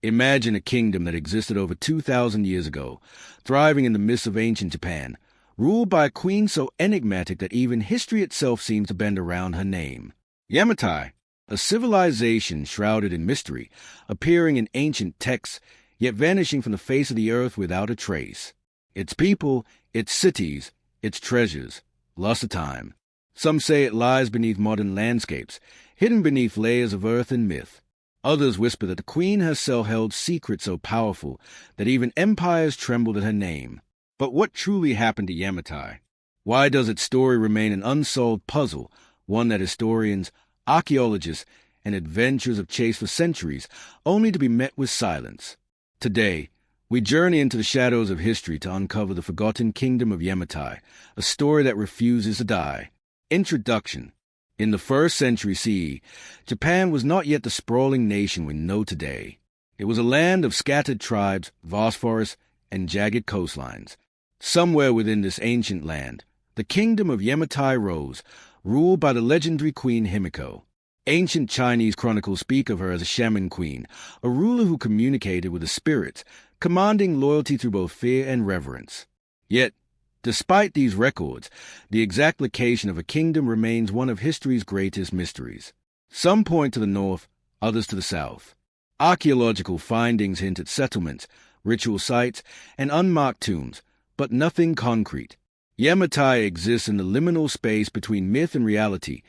Imagine a kingdom that existed over 2,000 years ago, thriving in the midst of ancient Japan, ruled by a queen so enigmatic that even history itself seems to bend around her name. Yamatai, a civilization shrouded in mystery, appearing in ancient texts, yet vanishing from the face of the earth without a trace. Its people, its cities, its treasures, lost to time. Some say it lies beneath modern landscapes, hidden beneath layers of earth and myth. Others whisper that the queen herself held secrets so powerful that even empires trembled at her name. But what truly happened to Yamatai? Why does its story remain an unsolved puzzle, one that historians, archaeologists, and adventurers have chased for centuries, only to be met with silence? Today, we journey into the shadows of history to uncover the forgotten kingdom of Yamatai, a story that refuses to die. Introduction. In the 1st century CE, Japan was not yet the sprawling nation we know today. It was a land of scattered tribes, vast forests, and jagged coastlines. Somewhere within this ancient land, the kingdom of Yamatai rose, ruled by the legendary Queen Himiko. Ancient Chinese chronicles speak of her as a shaman queen, a ruler who communicated with the spirits, commanding loyalty through both fear and reverence. Yet, despite these records, the exact location of a kingdom remains one of history's greatest mysteries. Some point to the north, others to the south. Archaeological findings hint at settlements, ritual sites, and unmarked tombs, but nothing concrete. Yamatai exists in the liminal space between myth and reality,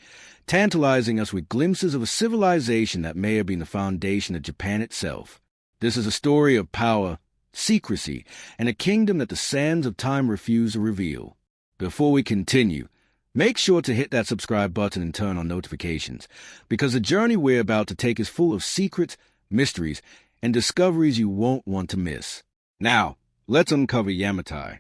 tantalizing us with glimpses of a civilization that may have been the foundation of Japan itself. This is a story of power, secrecy, and a kingdom that the sands of time refuse to reveal. Before we continue, make sure to hit that subscribe button and turn on notifications, because the journey we're about to take is full of secrets, mysteries, and discoveries you won't want to miss. Now, let's uncover Yamatai.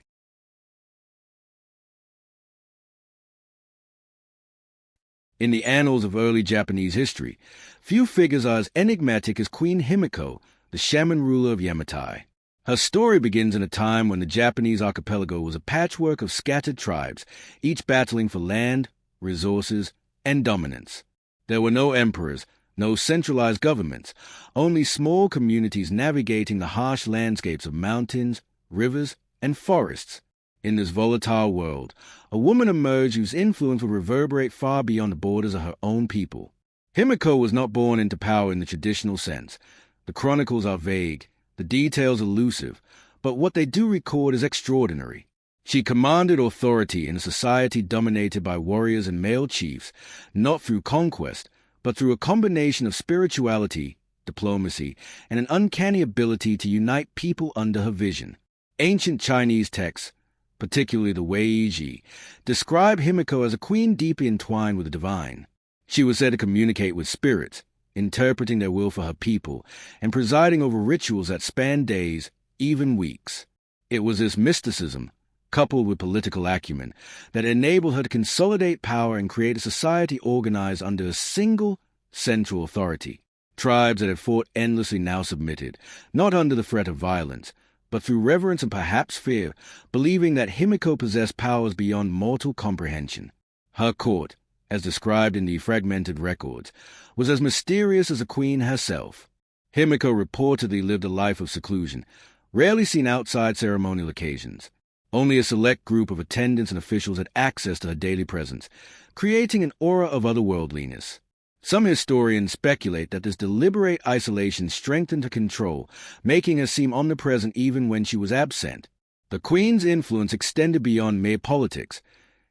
In the annals of early Japanese history, few figures are as enigmatic as Queen Himiko, the shaman ruler of Yamatai. Her story begins in a time when the Japanese archipelago was a patchwork of scattered tribes, each battling for land, resources, and dominance. There were no emperors, no centralized governments, only small communities navigating the harsh landscapes of mountains, rivers, and forests. In this volatile world, a woman emerged whose influence would reverberate far beyond the borders of her own people. Himiko was not born into power in the traditional sense. The chronicles are vague, the details elusive, but what they do record is extraordinary. She commanded authority in a society dominated by warriors and male chiefs, not through conquest, but through a combination of spirituality, diplomacy, and an uncanny ability to unite people under her vision. Ancient Chinese texts, particularly the Weiji, describe Himiko as a queen deeply entwined with the divine. She was said to communicate with spirits, interpreting their will for her people, and presiding over rituals that spanned days, even weeks. It was this mysticism, coupled with political acumen, that enabled her to consolidate power and create a society organized under a single, central authority. Tribes that had fought endlessly now submitted, not under the threat of violence, but through reverence and perhaps fear, believing that Himiko possessed powers beyond mortal comprehension. Her court, as described in the fragmented records, was as mysterious as the queen herself. Himiko reportedly lived a life of seclusion, rarely seen outside ceremonial occasions. Only a select group of attendants and officials had access to her daily presence, creating an aura of otherworldliness. Some historians speculate that this deliberate isolation strengthened her control, making her seem omnipresent even when she was absent. The queen's influence extended beyond mere politics.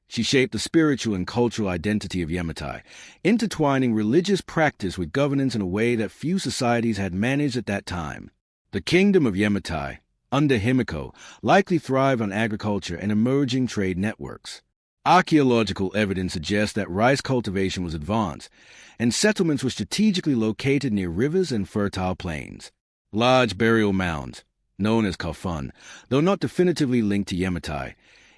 She shaped the spiritual and cultural identity of Yamatai, intertwining religious practice with governance in a way that few societies had managed at that time. The kingdom of Yamatai, under Himiko, likely thrived on agriculture and emerging trade networks. Archaeological evidence suggests that rice cultivation was advanced, and settlements were strategically located near rivers and fertile plains. Large burial mounds, known as kafun, though not definitively linked to Yamatai,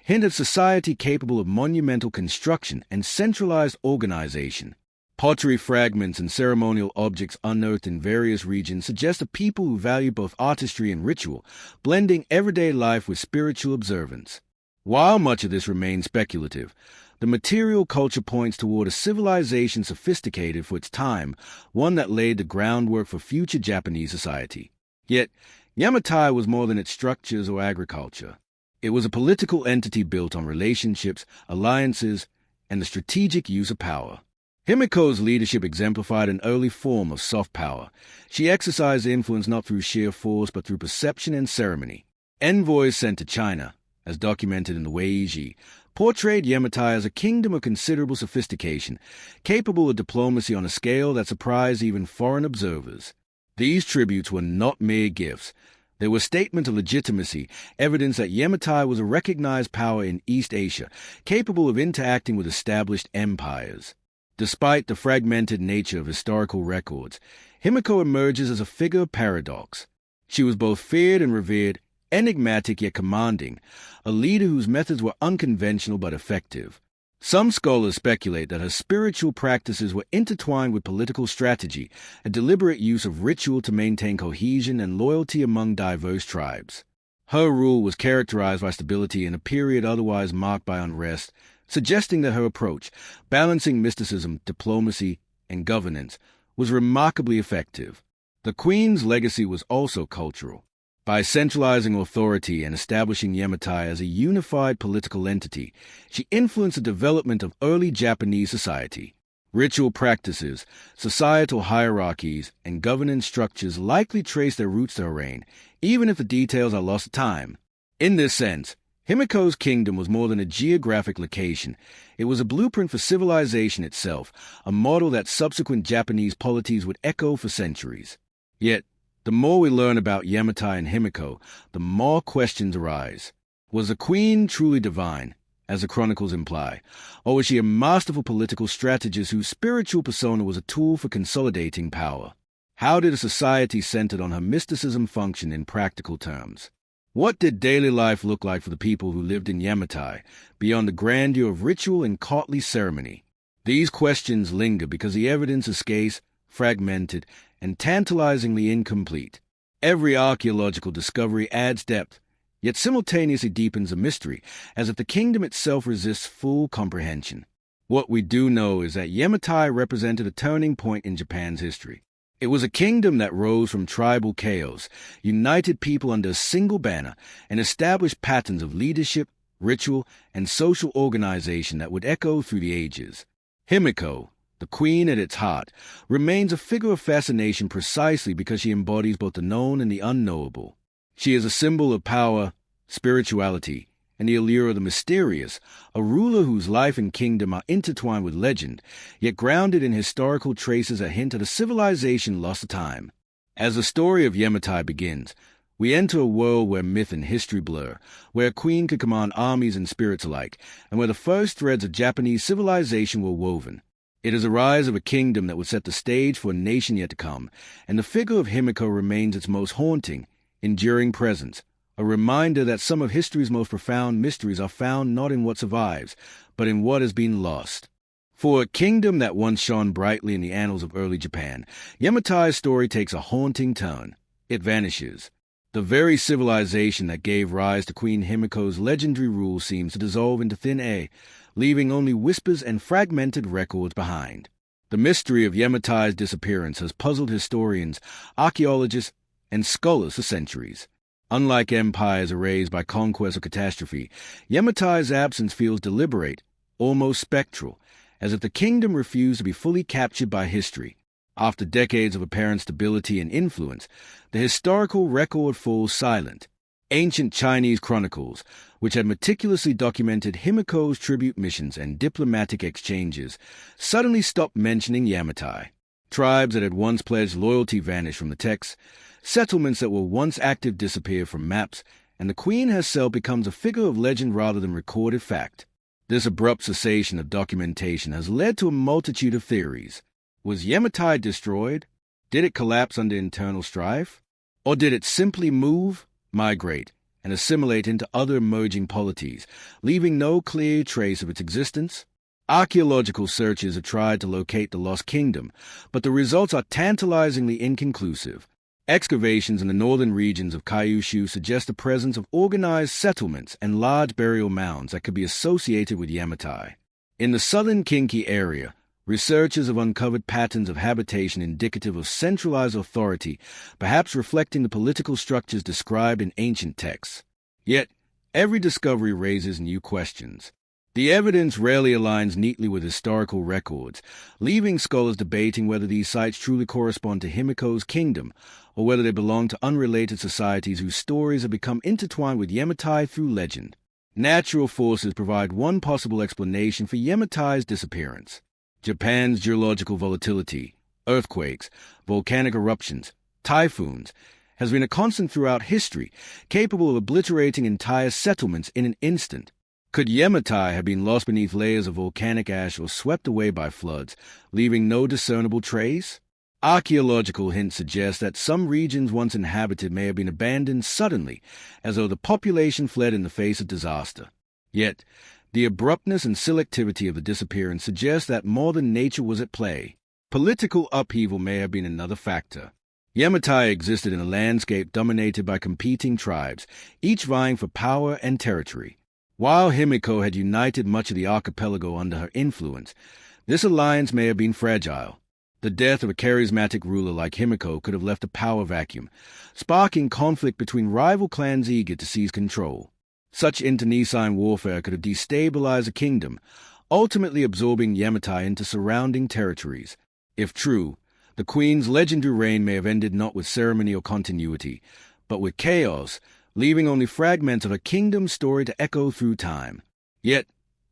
hint at society capable of monumental construction and centralized organization. Pottery fragments and ceremonial objects unearthed in various regions suggest a people who value both artistry and ritual, blending everyday life with spiritual observance. While much of this remains speculative, the material culture points toward a civilization sophisticated for its time, one that laid the groundwork for future Japanese society. Yet, Yamatai was more than its structures or agriculture. It was a political entity built on relationships, alliances, and the strategic use of power. Himiko's leadership exemplified an early form of soft power. She exercised influence not through sheer force but through perception and ceremony. Envoys sent to China, as documented in the Weiji, portrayed Yamatai as a kingdom of considerable sophistication, capable of diplomacy on a scale that surprised even foreign observers. These tributes were not mere gifts. They were statements of legitimacy, evidence that Yamatai was a recognized power in East Asia, capable of interacting with established empires. Despite the fragmented nature of historical records, Himiko emerges as a figure of paradox. She was both feared and revered, enigmatic yet commanding, a leader whose methods were unconventional but effective. Some scholars speculate that her spiritual practices were intertwined with political strategy, a deliberate use of ritual to maintain cohesion and loyalty among diverse tribes. Her rule was characterized by stability in a period otherwise marked by unrest, suggesting that her approach, balancing mysticism, diplomacy, and governance, was remarkably effective. The Queen's legacy was also cultural. By centralizing authority and establishing Yamatai as a unified political entity, she influenced the development of early Japanese society. Ritual practices, societal hierarchies, and governance structures likely trace their roots to her reign, even if the details are lost to time. In this sense, Himiko's kingdom was more than a geographic location. It was a blueprint for civilization itself, a model that subsequent Japanese polities would echo for centuries. Yet, the more we learn about Yamatai and Himiko, the more questions arise. Was the queen truly divine, as the chronicles imply, or was she a masterful political strategist whose spiritual persona was a tool for consolidating power? How did a society centered on her mysticism function in practical terms? What did daily life look like for the people who lived in Yamatai, beyond the grandeur of ritual and courtly ceremony? These questions linger because the evidence is scarce, fragmented, and tantalizingly incomplete. Every archaeological discovery adds depth, yet simultaneously deepens the mystery, as if the kingdom itself resists full comprehension. What we do know is that Yamatai represented a turning point in Japan's history. It was a kingdom that rose from tribal chaos, united people under a single banner, and established patterns of leadership, ritual, and social organization that would echo through the ages. Himiko, the queen at its heart, remains a figure of fascination precisely because she embodies both the known and the unknowable. She is a symbol of power, spirituality, and the allure of the mysterious, a ruler whose life and kingdom are intertwined with legend, yet grounded in historical traces that hint at a civilization lost to time. As the story of Yamatai begins, we enter a world where myth and history blur, where a queen could command armies and spirits alike, and where the first threads of Japanese civilization were woven. It is the rise of a kingdom that would set the stage for a nation yet to come, and the figure of Himiko remains its most haunting, enduring presence, a reminder that some of history's most profound mysteries are found not in what survives, but in what has been lost. For a kingdom that once shone brightly in the annals of early Japan, Yamatai's story takes a haunting turn. It vanishes. The very civilization that gave rise to Queen Himiko's legendary rule seems to dissolve into thin air, leaving only whispers and fragmented records behind. The mystery of Yamatai's disappearance has puzzled historians, archaeologists, and scholars for centuries. Unlike empires erased by conquest or catastrophe, Yamatai's absence feels deliberate, almost spectral, as if the kingdom refused to be fully captured by history. After decades of apparent stability and influence, the historical record falls silent. Ancient Chinese chronicles, which had meticulously documented Himiko's tribute missions and diplomatic exchanges, suddenly stopped mentioning Yamatai. Tribes that had once pledged loyalty vanished from the texts, settlements that were once active disappear from maps, and the queen herself becomes a figure of legend rather than recorded fact. This abrupt cessation of documentation has led to a multitude of theories. Was Yamatai destroyed? Did it collapse under internal strife? Or did it simply move, migrate, and assimilate into other emerging polities, leaving no clear trace of its existence? Archaeological searches have tried to locate the lost kingdom, but the results are tantalizingly inconclusive. Excavations in the northern regions of Kyushu suggest the presence of organized settlements and large burial mounds that could be associated with Yamatai. In the southern Kinki area, Researchers have uncovered patterns of habitation indicative of centralized authority, perhaps reflecting the political structures described in ancient texts. Yet, every discovery raises new questions. The evidence rarely aligns neatly with historical records, leaving scholars debating whether these sites truly correspond to Himiko's kingdom, or whether they belong to unrelated societies whose stories have become intertwined with Yamatai through legend. Natural forces provide one possible explanation for Yamatai's disappearance. Japan's geological volatility, earthquakes, volcanic eruptions, typhoons, has been a constant throughout history, capable of obliterating entire settlements in an instant. Could Yamatai have been lost beneath layers of volcanic ash or swept away by floods, leaving no discernible trace? Archaeological hints suggest that some regions once inhabited may have been abandoned suddenly, as though the population fled in the face of disaster. Yet, the abruptness and selectivity of the disappearance suggests that more than nature was at play. Political upheaval may have been another factor. Yamatai existed in a landscape dominated by competing tribes, each vying for power and territory. While Himiko had united much of the archipelago under her influence, this alliance may have been fragile. The death of a charismatic ruler like Himiko could have left a power vacuum, sparking conflict between rival clans eager to seize control. Such internecine warfare could have destabilized a kingdom, ultimately absorbing Yamatai into surrounding territories. If true, the queen's legendary reign may have ended not with ceremony or continuity, but with chaos, leaving only fragments of a kingdom's story to echo through time. Yet,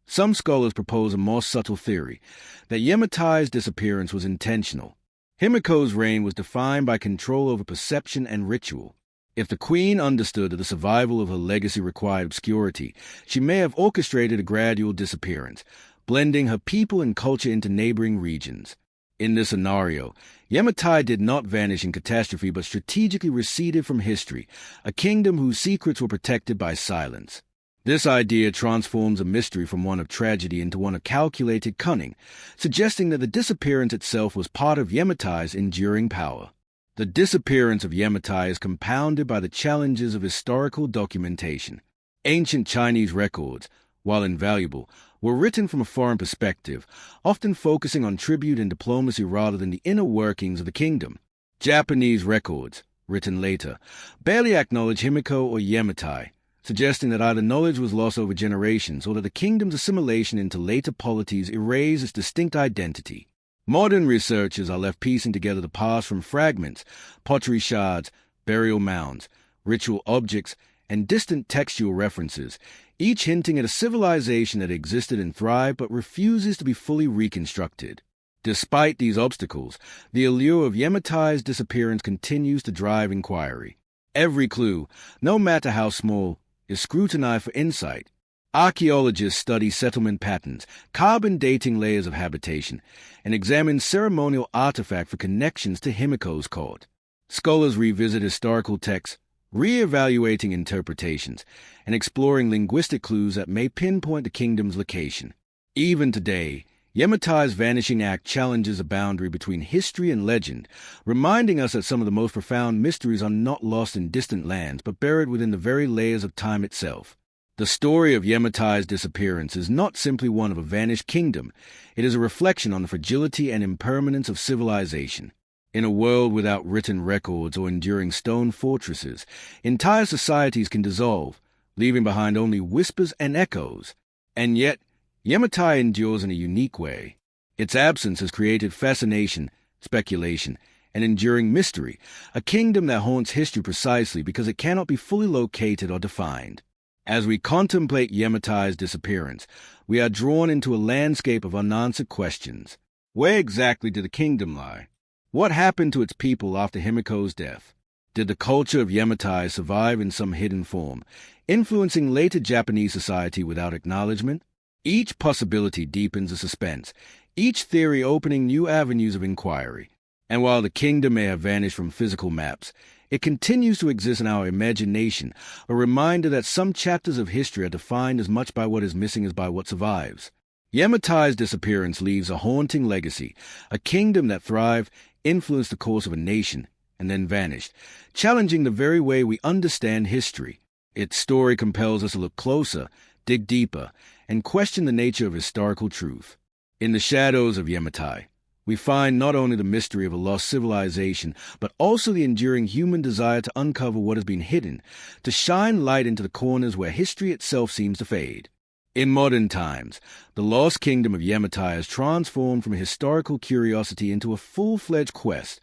some scholars propose a more subtle theory, that Yamatai's disappearance was intentional. Himiko's reign was defined by control over perception and ritual. If the queen understood that the survival of her legacy required obscurity, she may have orchestrated a gradual disappearance, blending her people and culture into neighboring regions. In this scenario, Yamatai did not vanish in catastrophe but strategically receded from history, a kingdom whose secrets were protected by silence. This idea transforms a mystery from one of tragedy into one of calculated cunning, suggesting that the disappearance itself was part of Yamatai's enduring power. The disappearance of Yamatai is compounded by the challenges of historical documentation. Ancient Chinese records, while invaluable, were written from a foreign perspective, often focusing on tribute and diplomacy rather than the inner workings of the kingdom. Japanese records, written later, barely acknowledge Himiko or Yamatai, suggesting that either knowledge was lost over generations or that the kingdom's assimilation into later polities erased its distinct identity. Modern researchers are left piecing together the past from fragments, pottery shards, burial mounds, ritual objects, and distant textual references, each hinting at a civilization that existed and thrived but refuses to be fully reconstructed. Despite these obstacles, the allure of Yamatai's disappearance continues to drive inquiry. Every clue, no matter how small, is scrutinized for insight. Archaeologists study settlement patterns, carbon dating layers of habitation, and examine ceremonial artifacts for connections to Himiko's court. Scholars revisit historical texts, re-evaluating interpretations, and exploring linguistic clues that may pinpoint the kingdom's location. Even today, Yamatai's vanishing act challenges a boundary between history and legend, reminding us that some of the most profound mysteries are not lost in distant lands but buried within the very layers of time itself. The story of Yamatai's disappearance is not simply one of a vanished kingdom. It is a reflection on the fragility and impermanence of civilization. In a world without written records or enduring stone fortresses, entire societies can dissolve, leaving behind only whispers and echoes. And yet, Yamatai endures in a unique way. Its absence has created fascination, speculation, and enduring mystery, a kingdom that haunts history precisely because it cannot be fully located or defined. As we contemplate Yamatai's disappearance, we are drawn into a landscape of unanswered questions. Where exactly did the kingdom lie? What happened to its people after Himiko's death? Did the culture of Yamatai survive in some hidden form, influencing later Japanese society without acknowledgement? Each possibility deepens the suspense, each theory opening new avenues of inquiry. And while the kingdom may have vanished from physical maps, it continues to exist in our imagination, a reminder that some chapters of history are defined as much by what is missing as by what survives. Yamatai's disappearance leaves a haunting legacy, a kingdom that thrived, influenced the course of a nation, and then vanished, challenging the very way we understand history. Its story compels us to look closer, dig deeper, and question the nature of historical truth. In the shadows of Yamatai, we find not only the mystery of a lost civilization, but also the enduring human desire to uncover what has been hidden, to shine light into the corners where history itself seems to fade. In modern times, the lost kingdom of Yamatai has transformed from a historical curiosity into a full-fledged quest,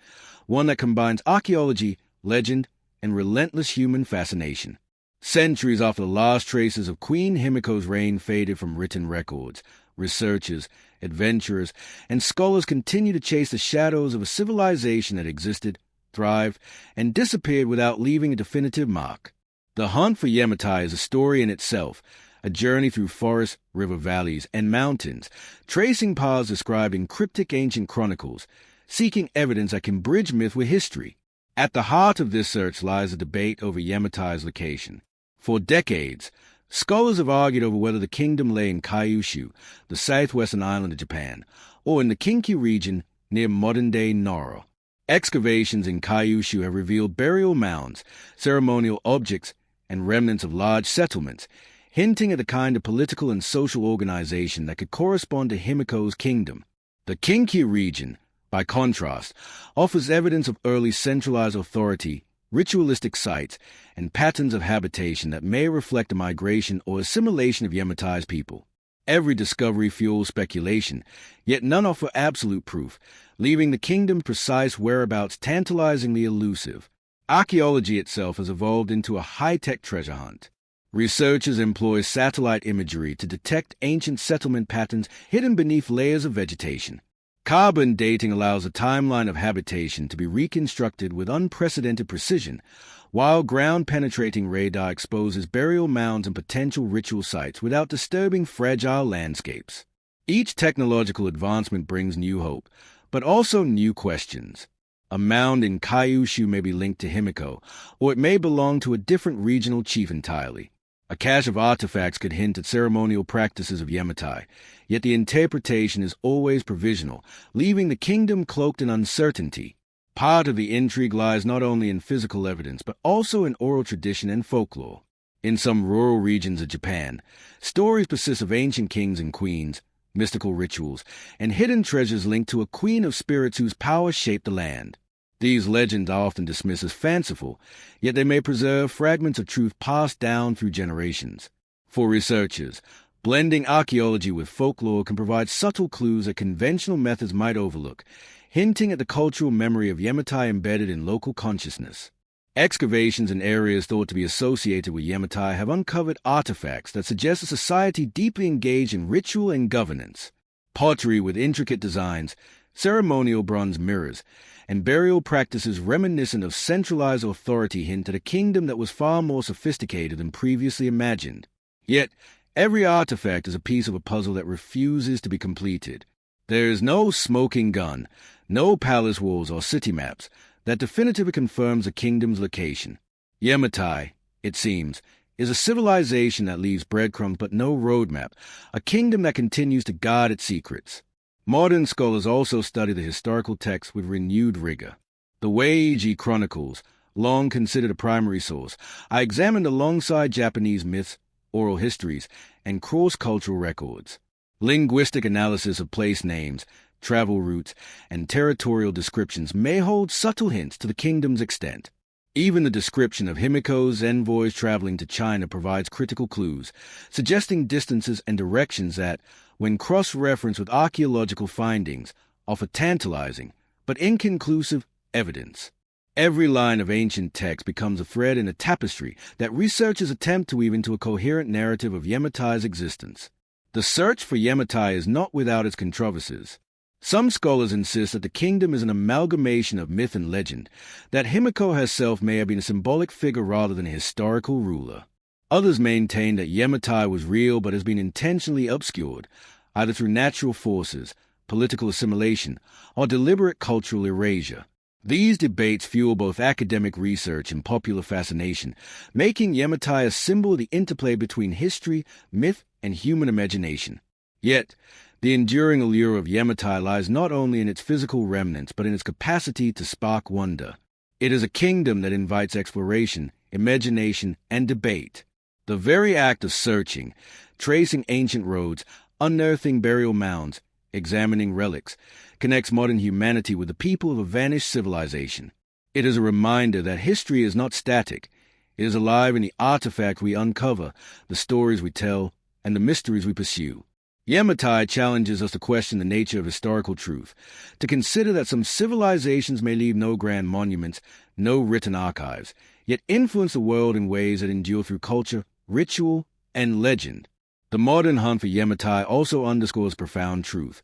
one that combines archaeology, legend, and relentless human fascination. Centuries after the last traces of Queen Himiko's reign faded from written records, researchers, adventurers, and scholars continue to chase the shadows of a civilization that existed, thrived, and disappeared without leaving a definitive mark. The hunt for Yamatai is a story in itself, a journey through forests, river valleys, and mountains, tracing paths described in cryptic ancient chronicles, seeking evidence that can bridge myth with history. At the heart of this search lies a debate over Yamatai's location. For decades, scholars have argued over whether the kingdom lay in Kyushu, the southwestern island of Japan, or in the Kinki region near modern-day Nara. Excavations in Kyushu have revealed burial mounds, ceremonial objects, and remnants of large settlements, hinting at the kind of political and social organization that could correspond to Himiko's kingdom. The Kinki region, by contrast, offers evidence of early centralized authority, ritualistic sites, and patterns of habitation that may reflect a migration or assimilation of Yamatai's people. Every discovery fuels speculation, yet none offer absolute proof, leaving the kingdom's precise whereabouts tantalizingly elusive. Archaeology itself has evolved into a high-tech treasure hunt. Researchers employ satellite imagery to detect ancient settlement patterns hidden beneath layers of vegetation. Carbon dating allows a timeline of habitation to be reconstructed with unprecedented precision, while ground-penetrating radar exposes burial mounds and potential ritual sites without disturbing fragile landscapes. Each technological advancement brings new hope, but also new questions. A mound in Kyushu may be linked to Himiko, or it may belong to a different regional chief entirely. A cache of artifacts could hint at ceremonial practices of Yamatai, yet the interpretation is always provisional, leaving the kingdom cloaked in uncertainty. Part of the intrigue lies not only in physical evidence, but also in oral tradition and folklore. In some rural regions of Japan, stories persist of ancient kings and queens, mystical rituals, and hidden treasures linked to a queen of spirits whose power shaped the land. These legends are often dismissed as fanciful, yet they may preserve fragments of truth passed down through generations. For researchers, blending archaeology with folklore can provide subtle clues that conventional methods might overlook, hinting at the cultural memory of Yamatai embedded in local consciousness. Excavations in areas thought to be associated with Yamatai have uncovered artifacts that suggest a society deeply engaged in ritual and governance. Pottery with intricate designs, ceremonial bronze mirrors, and burial practices reminiscent of centralized authority hint at a kingdom that was far more sophisticated than previously imagined. Yet, every artifact is a piece of a puzzle that refuses to be completed. There is no smoking gun, no palace walls or city maps that definitively confirms a kingdom's location. Yamatai, it seems, is a civilization that leaves breadcrumbs but no roadmap, a kingdom that continues to guard its secrets. Modern scholars also study the historical texts with renewed rigor. The Weiji Chronicles, long considered a primary source, are examined alongside Japanese myths, oral histories, and cross-cultural records. Linguistic analysis of place names, travel routes, and territorial descriptions may hold subtle hints to the kingdom's extent. Even the description of Himiko's envoys traveling to China provides critical clues, suggesting distances and directions that, when cross-referenced with archaeological findings, offer tantalizing but inconclusive evidence. Every line of ancient text becomes a thread in a tapestry that researchers attempt to weave into a coherent narrative of Yamatai's existence. The search for Yamatai is not without its controversies. Some scholars insist that the kingdom is an amalgamation of myth and legend, that Himiko herself may have been a symbolic figure rather than a historical ruler. Others maintain that Yamatai was real but has been intentionally obscured, either through natural forces, political assimilation, or deliberate cultural erasure. These debates fuel both academic research and popular fascination, making Yamatai a symbol of the interplay between history, myth, and human imagination. Yet, the enduring allure of Yamatai lies not only in its physical remnants but in its capacity to spark wonder. It is a kingdom that invites exploration, imagination, and debate. The very act of searching, tracing ancient roads, unearthing burial mounds, examining relics, connects modern humanity with the people of a vanished civilization. It is a reminder that history is not static. It is alive in the artifact we uncover, the stories we tell, and the mysteries we pursue. Yamatai challenges us to question the nature of historical truth, to consider that some civilizations may leave no grand monuments, no written archives, yet influence the world in ways that endure through culture, ritual, and legend. The modern hunt for Yamatai also underscores profound truth.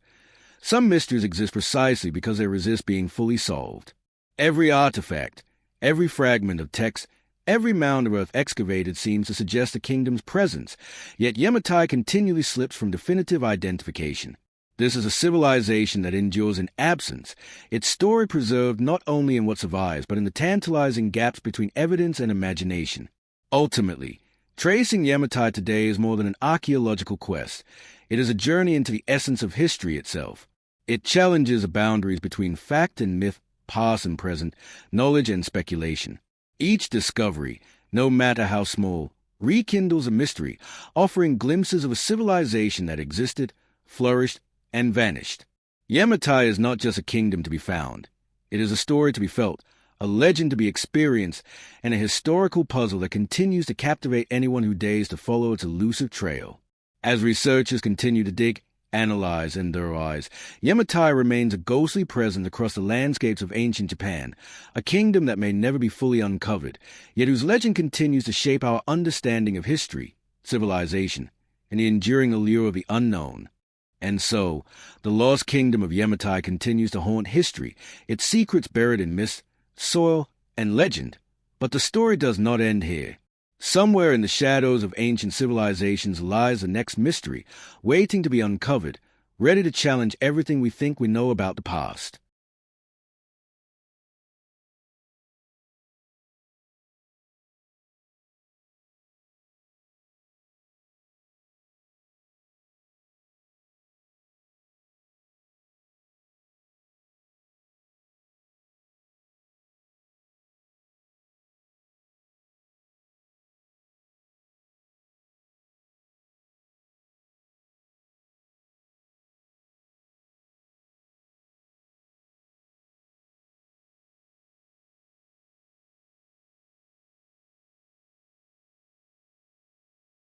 Some mysteries exist precisely because they resist being fully solved. Every artifact, every fragment of text, every mound of earth excavated seems to suggest the kingdom's presence, yet Yamatai continually slips from definitive identification. This is a civilization that endures in absence, its story preserved not only in what survives, but in the tantalizing gaps between evidence and imagination. Ultimately, tracing Yamatai today is more than an archaeological quest. It is a journey into the essence of history itself. It challenges the boundaries between fact and myth, past and present, knowledge and speculation. Each discovery, no matter how small, rekindles a mystery, offering glimpses of a civilization that existed, flourished, and vanished. Yamatai is not just a kingdom to be found. It is a story to be felt, a legend to be experienced, and a historical puzzle that continues to captivate anyone who dares to follow its elusive trail. As researchers continue to dig, analyze, and theorize, Yamatai remains a ghostly presence across the landscapes of ancient Japan, a kingdom that may never be fully uncovered, yet whose legend continues to shape our understanding of history, civilization, and the enduring allure of the unknown. And so, the lost kingdom of Yamatai continues to haunt history, its secrets buried in myth, soil, and legend. But the story does not end here. Somewhere in the shadows of ancient civilizations lies the next mystery, waiting to be uncovered, ready to challenge everything we think we know about the past.